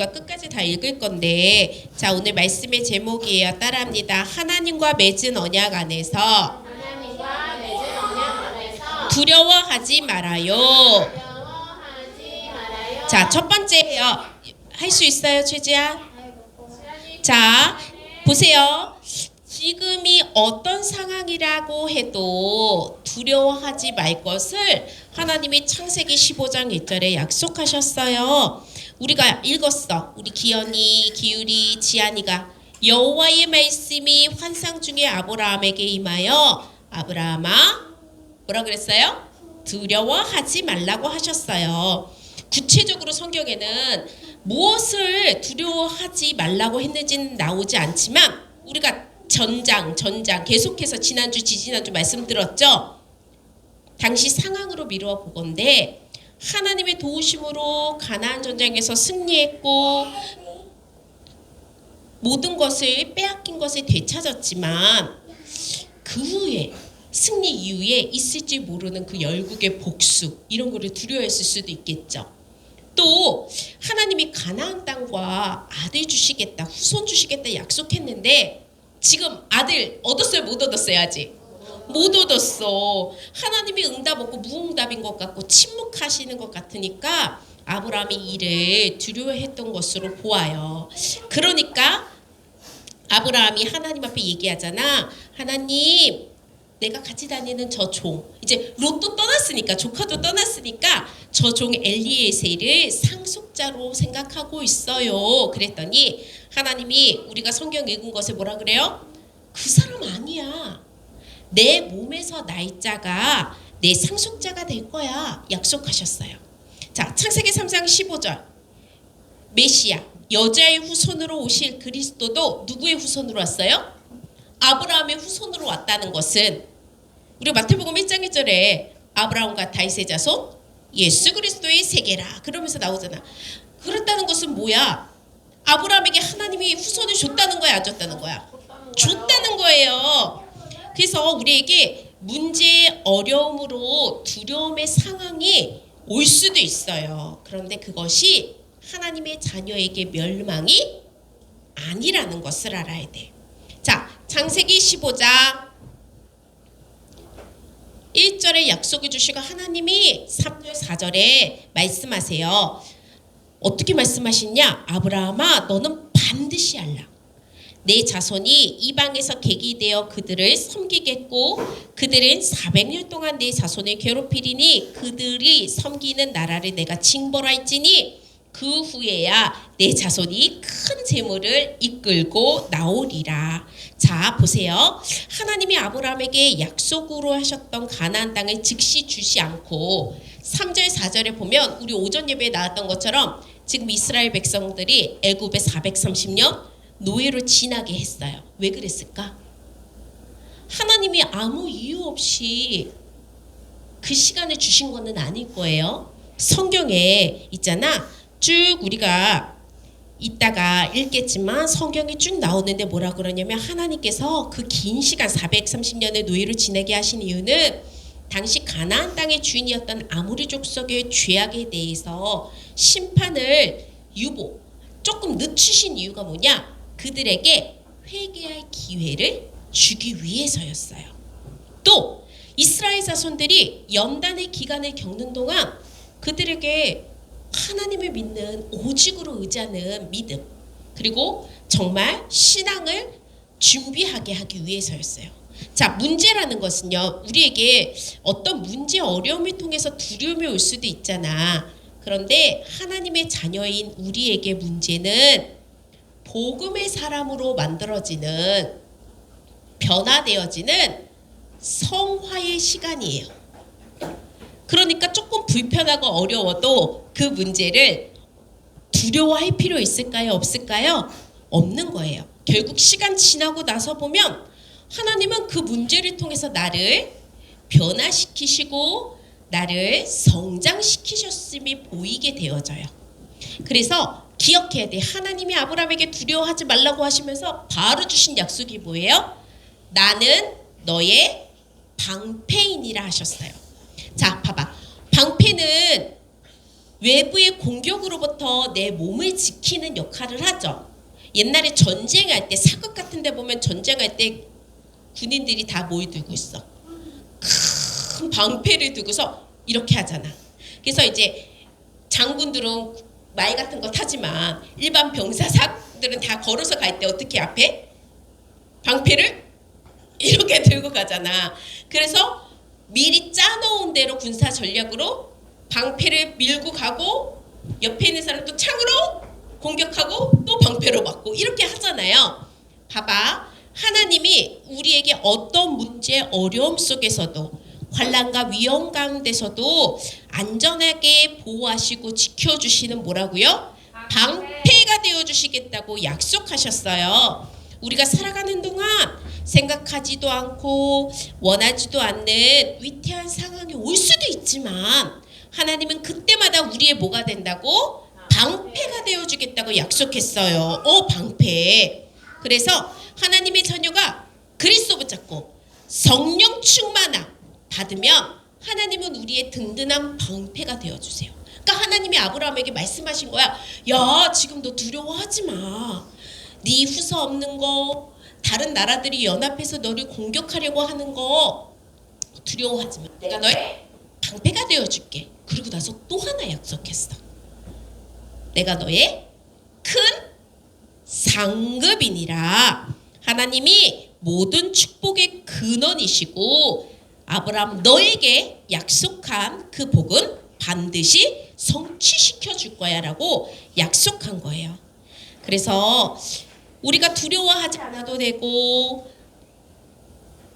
끝까지 다 읽을 건데, 자, 오늘 말씀의 제목이에요. 따라합니다. 하나님과 맺은 언약 안에서 두려워하지 말아요. 자, 첫 번째예요. 할 수 있어요, 최지야? 자, 보세요. 지금이 어떤 상황이라고 해도 두려워하지 말 것을 하나님이 창세기 15장 1절에 약속하셨어요. 우리가 읽었어. 우리 기현이, 기율이, 지안이가 여호와의 말씀이 환상 중에 아브라함에게 임하여 아브라함아 뭐라 그랬어요? 두려워하지 말라고 하셨어요. 구체적으로 성경에는 무엇을 두려워하지 말라고 했는지는 나오지 않지만 우리가 전장 계속해서 지난주 지지난주 말씀드렸죠. 당시 상황으로 미루어 보건대 하나님의 도우심으로 가나안 전쟁에서 승리했고 모든 것을 빼앗긴 것을 되찾았지만 그 후에 승리 이후에 있을지 모르는 그 열국의 복수 이런 거를 두려워했을 수도 있겠죠. 또 하나님이 가나안 땅과 아들 주시겠다, 후손 주시겠다 약속했는데 지금 아들 얻었어요? 못 얻었어요? 아직? 못 얻었어. 하나님이 응답 없고 무응답인 것 같고 침묵하시는 것 같으니까 아브라함이 이를 두려워했던 것으로 보아요. 그러니까 아브라함이 하나님 앞에 얘기하잖아. 하나님, 내가 같이 다니는 저 종, 이제 롯도 떠났으니까, 조카도 떠났으니까 저 종 엘리에셀을 상속자로 생각하고 있어요. 그랬더니 하나님이 우리가 성경 읽은 것을 뭐라 그래요? 그 사람 아니야. 내 몸에서 날 자가 내 상속자가 될 거야 약속하셨어요. 자, 창세기 3장 15절 메시아 여자의 후손으로 오실 그리스도도 누구의 후손으로 왔어요? 아브라함의 후손으로 왔다는 것은 우리 마태복음 1장 1절에 아브라함과 다윗의 자손 예수 그리스도의 세계라 그러면서 나오잖아. 그렇다는 것은 뭐야? 아브라함에게 하나님이 후손을 줬다는 거야, 안 줬다는 거야? 줬다는 거예요. 그래서 우리에게 문제, 어려움으로 두려움의 상황이 올 수도 있어요. 그런데 그것이 하나님의 자녀에게 멸망이 아니라는 것을 알아야 돼. 자, 창세기 15장 1절에 약속해 주시고 하나님이 3절 4절에 말씀하세요. 어떻게 말씀하시냐? 아브라함아 너는 반드시 알라. 내 자손이 이방에서 객이 되어 그들을 섬기겠고 그들은 400년 동안 내 자손을 괴롭히리니 그들이 섬기는 나라를 내가 징벌할지니 그 후에야 내 자손이 큰 재물을 이끌고 나오리라. 자, 보세요. 하나님이 아브라함에게 약속으로 하셨던 가나안 땅을 즉시 주시 않고 3절 4절에 보면 우리 오전 예배에 나왔던 것처럼 지금 이스라엘 백성들이 애굽에 430년 노예로 지나게 했어요. 왜 그랬을까? 하나님이 아무 이유 없이 그 시간을 주신 거는 아닐 거예요. 성경에 있잖아. 쭉 우리가 이따가 읽겠지만 성경에 쭉 나오는데 뭐라 그러냐면 하나님께서 그 긴 시간 430년의 노예로 지내게 하신 이유는 당시 가나안 땅의 주인이었던 아모리 족속의 죄악에 대해서 심판을 조금 늦추신 이유가 뭐냐? 그들에게 회개할 기회를 주기 위해서였어요. 또 이스라엘 자손들이 연단의 기간을 겪는 동안 그들에게 하나님을 믿는 오직으로 의지하는 믿음 그리고 정말 신앙을 준비하게 하기 위해서였어요. 자, 문제라는 것은요. 우리에게 어떤 문제 어려움을 통해서 두려움이 올 수도 있잖아. 그런데 하나님의 자녀인 우리에게 문제는 복음의 사람으로 만들어지는 변화되어지는 성화의 시간이에요. 그러니까 조금 불편하고 어려워도 그 문제를 두려워할 필요 있을까요? 없을까요? 없는 거예요. 결국 시간 지나고 나서 보면 하나님은 그 문제를 통해서 나를 변화시키시고 나를 성장시키셨음이 보이게 되어져요. 그래서 기억해야 돼. 하나님이 아브라함에게 두려워하지 말라고 하시면서 바로 주신 약속이 뭐예요? 나는 너의 방패이니라 하셨어요. 자, 봐봐. 방패는 외부의 공격으로부터 내 몸을 지키는 역할을 하죠. 옛날에 전쟁할 때 사극 같은 데 보면 전쟁할 때 군인들이 다 뭘 들고 있어? 큰 방패를 들고서 이렇게 하잖아. 그래서 이제 장군들은 말 같은 거 타지만 일반 병사들은 다 걸어서 갈 때 어떻게 앞에 방패를 이렇게 들고 가잖아. 그래서 미리 짜놓은 대로 군사 전략으로 방패를 밀고 가고 옆에 있는 사람 또 창으로 공격하고 또 방패로 맞고 이렇게 하잖아요. 봐봐. 하나님이 우리에게 어떤 문제, 어려움 속에서도 환난과 위험 가운데서도 안전하게 보호하시고 지켜주시는 뭐라고요? 방패가 되어주시겠다고 약속하셨어요. 우리가 살아가는 동안 생각하지도 않고 원하지도 않는 위태한 상황이 올 수도 있지만 하나님은 그때마다 우리의 뭐가 된다고? 방패가 되어주겠다고 약속했어요. 방패. 그래서 하나님의 자녀가 그리스도 붙잡고 성령 충만함 받으면 하나님은 우리의 든든한 방패가 되어주세요. 그러니까 하나님이 아브라함에게 말씀하신 거야. 야, 지금 너 두려워하지 마. 네 후사 없는 거, 다른 나라들이 연합해서 너를 공격하려고 하는 거 두려워하지 마. 내가 너의 방패가 되어줄게. 그리고 나서 또 하나 약속했어. 내가 너의 큰 상급이니라. 하나님이 모든 축복의 근원이시고 아브라함 너에게 약속한 그 복은 반드시 성취시켜 줄 거야 라고 약속한 거예요. 그래서 우리가 두려워하지 않아도 되고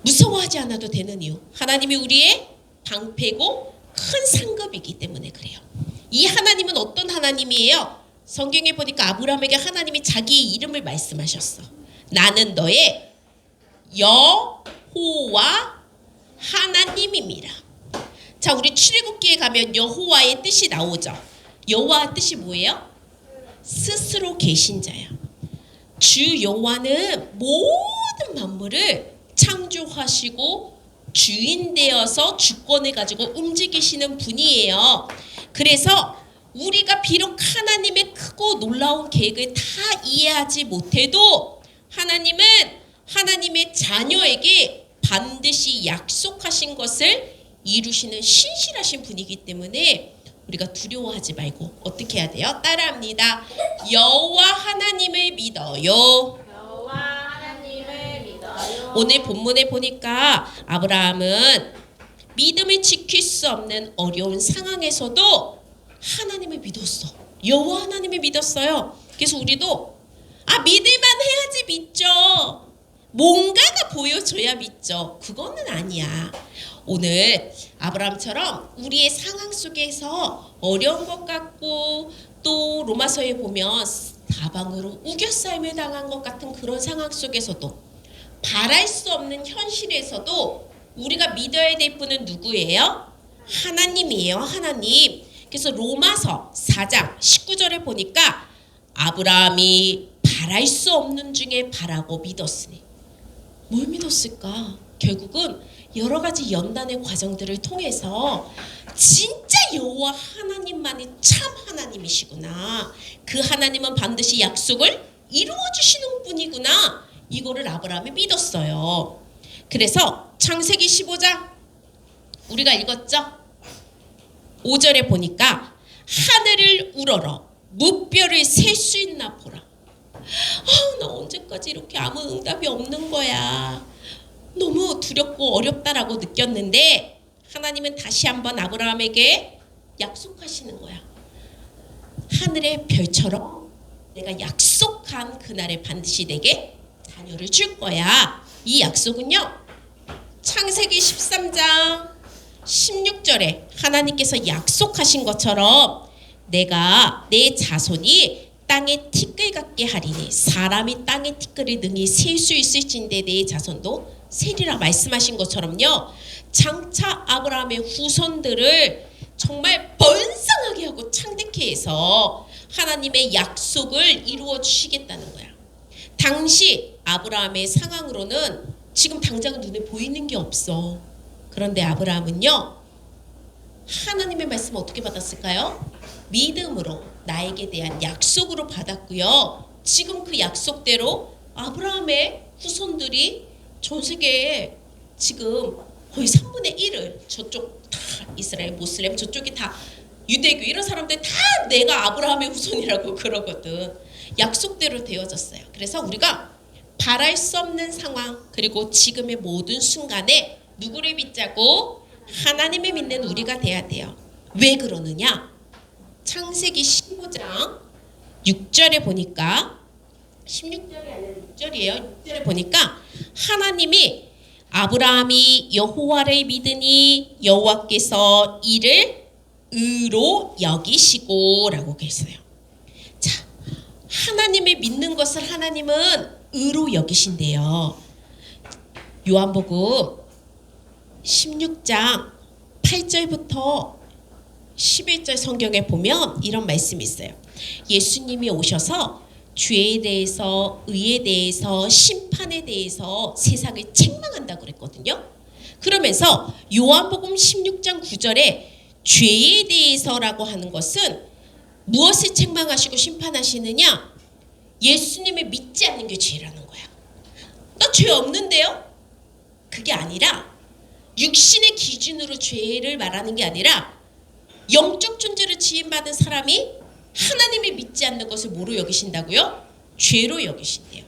무서워하지 않아도 되는 이유, 하나님이 우리의 방패고 큰 상급이기 때문에 그래요. 이 하나님은 어떤 하나님이에요? 성경에 보니까 아브라함에게 하나님이 자기의 이름을 말씀하셨어. 나는 너의 여호와 하나님입니다. 자, 우리 출애굽기에 가면 여호와의 뜻이 나오죠. 여호와 뜻이 뭐예요? 스스로 계신 자야. 주 여호와는 모든 만물을 창조하시고 주인 되어서 주권을 가지고 움직이시는 분이에요. 그래서 우리가 비록 하나님의 크고 놀라운 계획을 다 이해하지 못해도 하나님은 하나님의 자녀에게 반드시 약속하신 것을 이루시는 신실하신 분이기 때문에 우리가 두려워하지 말고 어떻게 해야 돼요? 따라합니다. 여호와 하나님을 믿어요. 여호와 하나님을 믿어요. 오늘 본문에 보니까 아브라함은 믿음을 지킬 수 없는 어려운 상황에서도 하나님을 믿었어. 여호와 하나님을 믿었어요. 그래서 우리도 믿을만 해야지 믿죠. 뭔가가 보여줘야 믿죠. 그거는 아니야. 오늘 아브라함처럼 우리의 상황 속에서 어려운 것 같고 또 로마서에 보면 사방으로 우겨싸임을 당한 것 같은 그런 상황 속에서도 바랄 수 없는 현실에서도 우리가 믿어야 될 분은 누구예요? 하나님이에요. 하나님. 그래서 로마서 4장 19절에 보니까 아브라함이 바랄 수 없는 중에 바라고 믿었으니 뭘 믿었을까? 결국은 여러 가지 연단의 과정들을 통해서 진짜 여호와 하나님만이 참 하나님이시구나. 그 하나님은 반드시 약속을 이루어 주시는 분이구나. 이거를 아브라함이 믿었어요. 그래서 창세기 15장 우리가 읽었죠? 5절에 보니까 하늘을 우러러 무뼈를 셀 수 있나 보라. 나 언제까지 이렇게 아무 응답이 없는 거야. 너무 두렵고 어렵다라고 느꼈는데 하나님은 다시 한번 아브라함에게 약속하시는 거야. 하늘의 별처럼 내가 약속한 그날에 반드시 내게 자녀를 줄 거야. 이 약속은요. 창세기 13장 16절에 하나님께서 약속하신 것처럼 내가 내 자손이 땅의 티끌 같게 하리니 사람이 땅의 티끌을 능히 셀 수 있을진데 내 자손도 세리라 말씀하신 것처럼요. 장차 아브라함의 후손들을 정말 번성하게 하고 창대케 해서 하나님의 약속을 이루어 주시겠다는 거야. 당시 아브라함의 상황으로는 지금 당장 눈에 보이는 게 없어. 그런데 아브라함은요. 하나님의 말씀 어떻게 받았을까요? 믿음으로 나에게 대한 약속으로 받았고요. 지금 그 약속대로 아브라함의 후손들이 전 세계에 지금 거의 3분의 1을 저쪽 다 이스라엘, 모슬렘 저쪽이 다 유대교 이런 사람들 다 내가 아브라함의 후손이라고 그러거든. 약속대로 되어졌어요. 그래서 우리가 바랄 수 없는 상황 그리고 지금의 모든 순간에 누구를 믿자고? 하나님을 믿는 우리가 돼야 돼요. 왜 그러느냐? 창세기 15장 6절에 보니까 16절이 아니라 6절이에요. 6절에 보니까 하나님이 아브라함이 여호와를 믿으니 여호와께서 이를 의로 여기시고 라고 했어요. 자, 하나님을 믿는 것을 하나님은 의로 여기신대요. 요한복음 16장 8절부터 11절 성경에 보면 이런 말씀이 있어요. 예수님이 오셔서 죄에 대해서, 의에 대해서, 심판에 대해서 세상을 책망한다고 그랬거든요. 그러면서 요한복음 16장 9절에 죄에 대해서라고 하는 것은 무엇을 책망하시고 심판하시느냐? 예수님을 믿지 않는 게 죄라는 거야. 나 죄 없는데요? 그게 아니라 육신의 기준으로 죄를 말하는 게 아니라 영적 존재를 지음받은 사람이 하나님을 믿지 않는 것을 뭐로 여기신다고요? 죄로 여기신대요.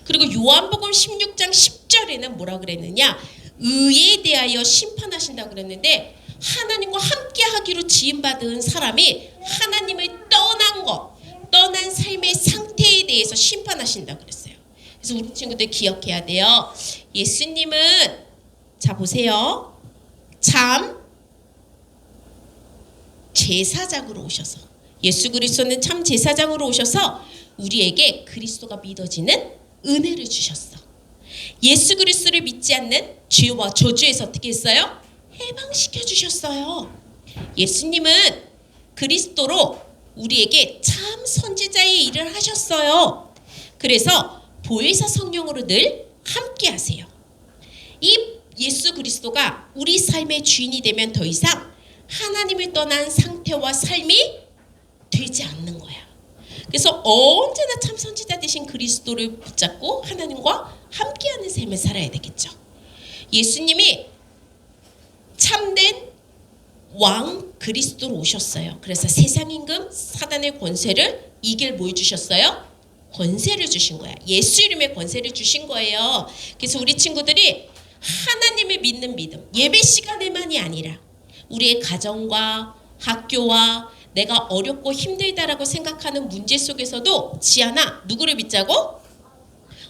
그리고 요한복음 16장 10절에는 뭐라 그랬느냐? 의에 대하여 심판하신다고 그랬는데 하나님과 함께 하기로 지음받은 사람이 하나님을 떠난 것, 떠난 삶의 상태에 대해서 심판하신다고 그랬어요. 그래서 우리 친구들 기억해야 돼요. 예수님은 자 보세요. 참 제사장으로 오셔서 예수 그리스도는 참 제사장으로 오셔서 우리에게 그리스도가 믿어지는 은혜를 주셨어. 예수 그리스도를 믿지 않는 죄와 저주에서 어떻게 했어요? 해방시켜 주셨어요. 예수님은 그리스도로 우리에게 참 선지자의 일을 하셨어요. 그래서 보혜사 성령으로 늘 함께 하세요. 이 예수 그리스도가 우리 삶의 주인이 되면 더 이상 하나님을 떠난 상태와 삶이 되지 않는 거야. 그래서 언제나 참 선지자 되신 그리스도를 붙잡고 하나님과 함께하는 삶을 살아야 되겠죠. 예수님이 참된 왕 그리스도로 오셨어요. 그래서 세상 임금 사단의 권세를 이길 뭘 주셨어요? 권세를 주신 거야. 예수 이름의 권세를 주신 거예요. 그래서 우리 친구들이 하나님을 믿는 믿음, 예배 시간에만이 아니라 우리의 가정과 학교와 내가 어렵고 힘들다라고 생각하는 문제 속에서도 지아나 누구를 믿자고?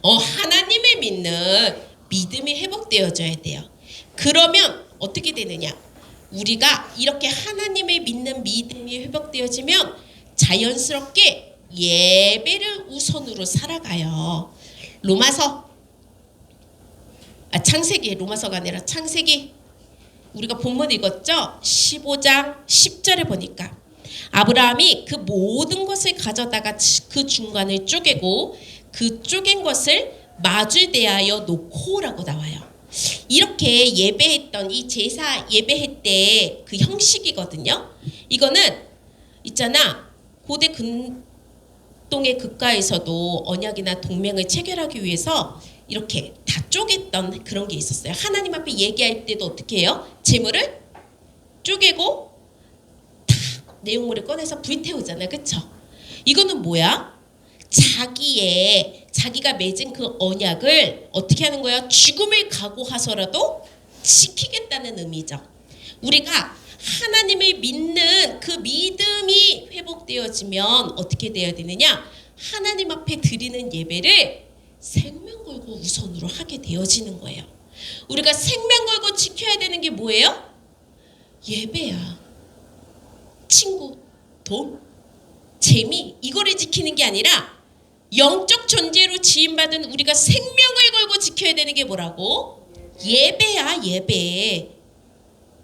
하나님을 믿는 믿음이 회복되어져야 돼요. 그러면 어떻게 되느냐? 우리가 이렇게 하나님을 믿는 믿음이 회복되어지면 자연스럽게 예배를 우선으로 살아가요. 창세기, 로마서가 아니라 창세기 우리가 본문 읽었죠? 15장 10절에 보니까 아브라함이 그 모든 것을 가져다가 그 중간을 쪼개고 그 쪼갠 것을 마주 대하여 놓고라고 나와요. 이렇게 예배했던 이 제사 예배할 때 그 형식이거든요. 이거는 있잖아. 고대 근동의 국가에서도 언약이나 동맹을 체결하기 위해서 이렇게 다 쪼갰던 그런 게 있었어요. 하나님 앞에 얘기할 때도 어떻게 해요? 재물을 쪼개고 다 내용물을 꺼내서 불태우잖아요. 그쵸? 이거는 뭐야? 자기가 맺은 그 언약을 어떻게 하는 거야? 죽음을 각오하서라도 지키겠다는 의미죠. 우리가 하나님을 믿는 그 믿음이 회복되어지면 어떻게 되어야 되느냐? 하나님 앞에 드리는 예배를 생명 걸고 우선으로 하게 되어지는 거예요. 우리가 생명 걸고 지켜야 되는 게 뭐예요? 예배야. 친구, 돈, 재미 이거를 지키는 게 아니라 영적 존재로 지음받은 우리가 생명을 걸고 지켜야 되는 게 뭐라고? 예배야, 예배.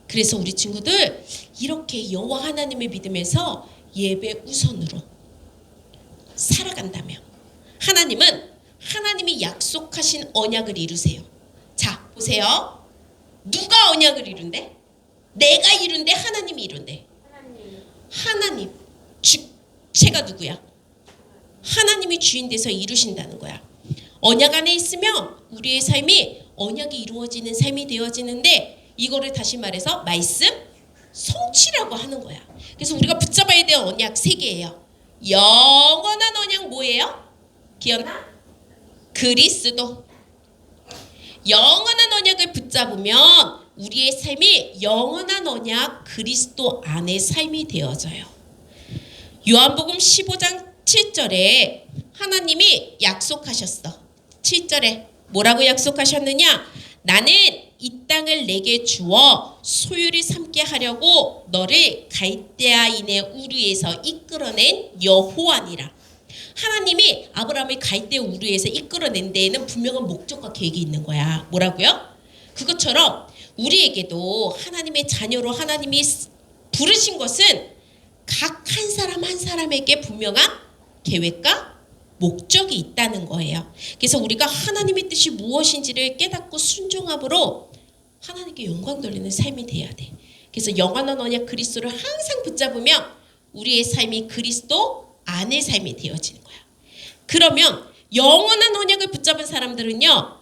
그래서 우리 친구들 이렇게 여호와 하나님을 믿으면서 예배 우선으로 살아간다면 하나님이 약속하신 언약을 이루세요. 자, 보세요. 누가 언약을 이룬대? 내가 이룬대, 하나님이 이룬대? 하나님. 하나님. 주체가 누구야? 하나님이 주인 돼서 이루신다는 거야. 언약 안에 있으면 우리의 삶이 언약이 이루어지는 삶이 되어지는데, 이거를 다시 말해서 말씀 성취라고 하는 거야. 그래서 우리가 붙잡아야 될 언약 3개예요. 영원한 언약 뭐예요? 기억나? 그리스도. 영원한 언약을 붙잡으면 우리의 삶이 영원한 언약 그리스도 안의 삶이 되어져요. 요한복음 15장 7절에 하나님이 약속하셨어. 7절에 뭐라고 약속하셨느냐? 나는 이 땅을 내게 주어 소유를 삼게 하려고 너를 갈대아인의 우르에서 이끌어낸 여호와니라. 하나님이 아브라함을 갈대 우르에서 이끌어낸 데에는 분명한 목적과 계획이 있는 거야. 뭐라고요? 그것처럼 우리에게도 하나님의 자녀로 하나님이 부르신 것은 각 한 사람 한 사람에게 분명한 계획과 목적이 있다는 거예요. 그래서 우리가 하나님의 뜻이 무엇인지를 깨닫고 순종함으로 하나님께 영광 돌리는 삶이 돼야 돼. 그래서 영원한 언약 그리스도를 항상 붙잡으면 우리의 삶이 그리스도 안의 삶이 되어지는 거야. 그러면 영원한 언약을 붙잡은 사람들은요,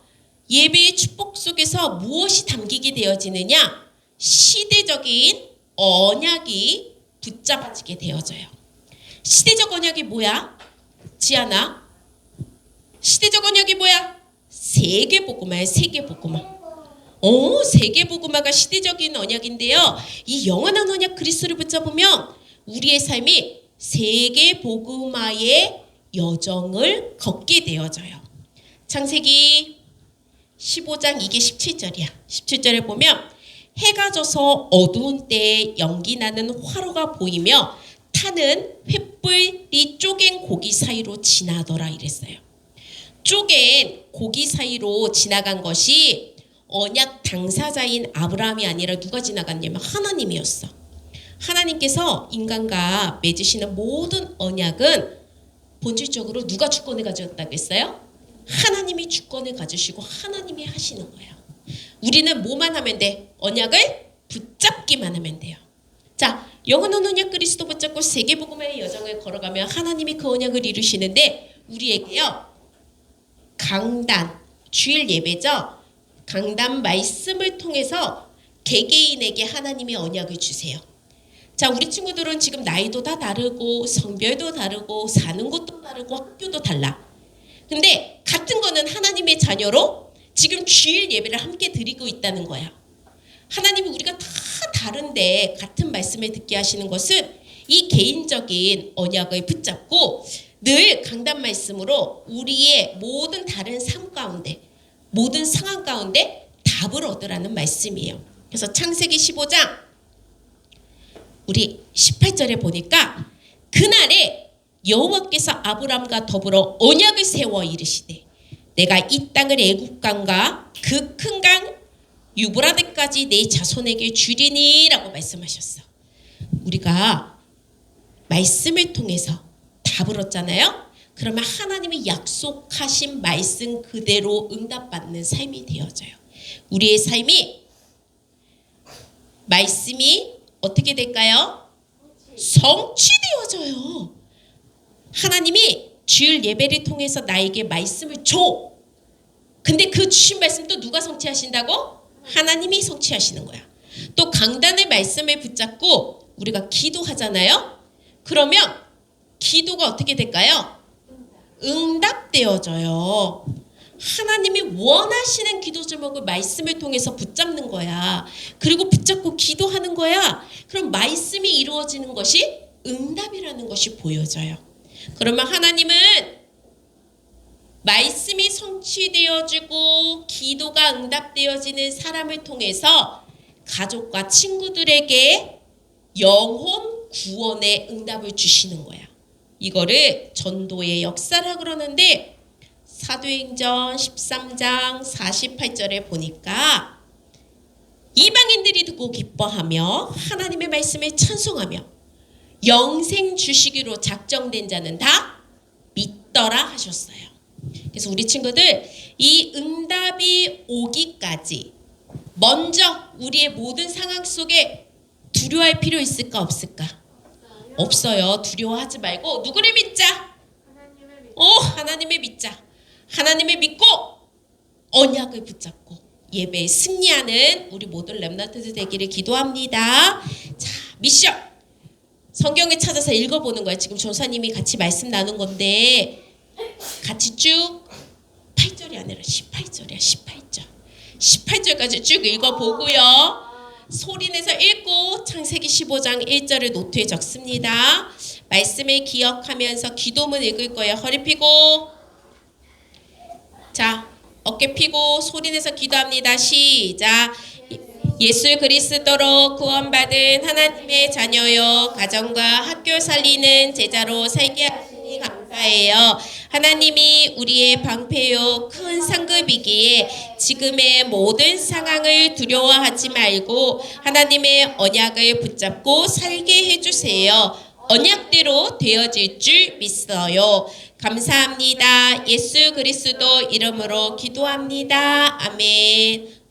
예배의 축복 속에서 무엇이 담기게 되어지느냐? 시대적인 언약이 붙잡아지게 되어져요. 시대적 언약이 뭐야? 지아나, 시대적 언약이 뭐야? 세계복음화야. 세계복음화. 세계복음화가 시대적인 언약인데요, 이 영원한 언약 그리스도를 붙잡으면 우리의 삶이 세계복음화의 여정을 걷게 되어져요. 창세기 15장 이게 17절이야. 17절에 보면 해가 져서 어두운 때에 연기나는 화로가 보이며 타는 횃불이 쪼갠 고기 사이로 지나더라 이랬어요. 쪼갠 고기 사이로 지나간 것이 언약 당사자인 아브라함이 아니라 누가 지나갔냐면 하나님이었어. 하나님께서 인간과 맺으시는 모든 언약은 본질적으로 누가 주권을 가졌다고 했어요? 하나님이 주권을 가지시고 하나님이 하시는 거예요. 우리는 뭐만 하면 돼? 언약을 붙잡기만 하면 돼요. 자, 영원한 언약 그리스도 붙잡고 세계복음화의 여정을 걸어가면 하나님이 그 언약을 이루시는데, 우리에게요 강단, 주일 예배죠. 강단 말씀을 통해서 개개인에게 하나님의 언약을 주세요. 자, 우리 친구들은 지금 나이도 다 다르고 성별도 다르고 사는 곳도 다르고 학교도 달라. 근데 같은 거는 하나님의 자녀로 지금 주일 예배를 함께 드리고 있다는 거야. 하나님이 우리가 다 다른데 같은 말씀을 듣게 하시는 것은 이 개인적인 언약을 붙잡고 늘 강단 말씀으로 우리의 모든 다른 삶 가운데, 모든 상황 가운데 답을 얻으라는 말씀이에요. 그래서 창세기 15장 우리 18절에 보니까 그날에 여호와께서 아브람과 더불어 언약을 세워 이르시되 내가 이 땅을 애국강과 그 큰 강 유브라데까지 내 자손에게 주리니 라고 말씀하셨어. 우리가 말씀을 통해서 답을 얻잖아요. 그러면 하나님이 약속하신 말씀 그대로 응답받는 삶이 되어져요. 우리의 삶이 말씀이 어떻게 될까요? 성취되어져요. 하나님이 주일 예배를 통해서 나에게 말씀을 줘. 근데 그 주신 말씀 또 누가 성취하신다고? 하나님이 성취하시는 거야. 또 강단의 말씀을 붙잡고 우리가 기도하잖아요. 그러면 기도가 어떻게 될까요? 응답되어져요. 하나님이 원하시는 기도 제목을 말씀을 통해서 붙잡는 거야. 그리고 붙잡고 기도하는 거야. 그럼 말씀이 이루어지는 것이 응답이라는 것이 보여져요. 그러면 하나님은 말씀이 성취되어지고 기도가 응답되어지는 사람을 통해서 가족과 친구들에게 영혼 구원의 응답을 주시는 거야. 이거를 전도의 역사라 그러는데 사도행전 13장 48절에 보니까 이방인들이 듣고 기뻐하며 하나님의 말씀을 찬송하며 영생 주시기로 작정된 자는 다 믿더라 하셨어요. 그래서 우리 친구들 이 응답이 오기까지 먼저 우리의 모든 상황 속에 두려워할 필요 있을까 없을까? 없어요. 두려워하지 말고 누구를 믿자? 하나님을 믿자. 하나님을 믿고 언약을 붙잡고 예배에 승리하는 우리 모든 렘넌트들 되기를 기도합니다. 자, 미션. 성경을 찾아서 읽어보는 거야. 지금 전사님이 같이 말씀 나눈 건데 같이 쭉 8절이 아니라 18절이야. 18절. 18절까지 쭉 읽어보고요. 소리내서 읽고 창세기 15장 1절을 노트에 적습니다. 말씀을 기억하면서 기도문 읽을 거예요. 허리 펴고 자 어깨 펴고 소리내서 기도합니다. 시작. 예수 그리스도로 구원받은 하나님의 자녀요 가정과 학교 살리는 제자로 살게 하시니 감사해요. 하나님이 우리의 방패요 큰 상급이기에 지금의 모든 상황을 두려워하지 말고 하나님의 언약을 붙잡고 살게 해주세요. 언약대로 되어질 줄 믿어요. 감사합니다. 예수 그리스도 이름으로 기도합니다. 아멘.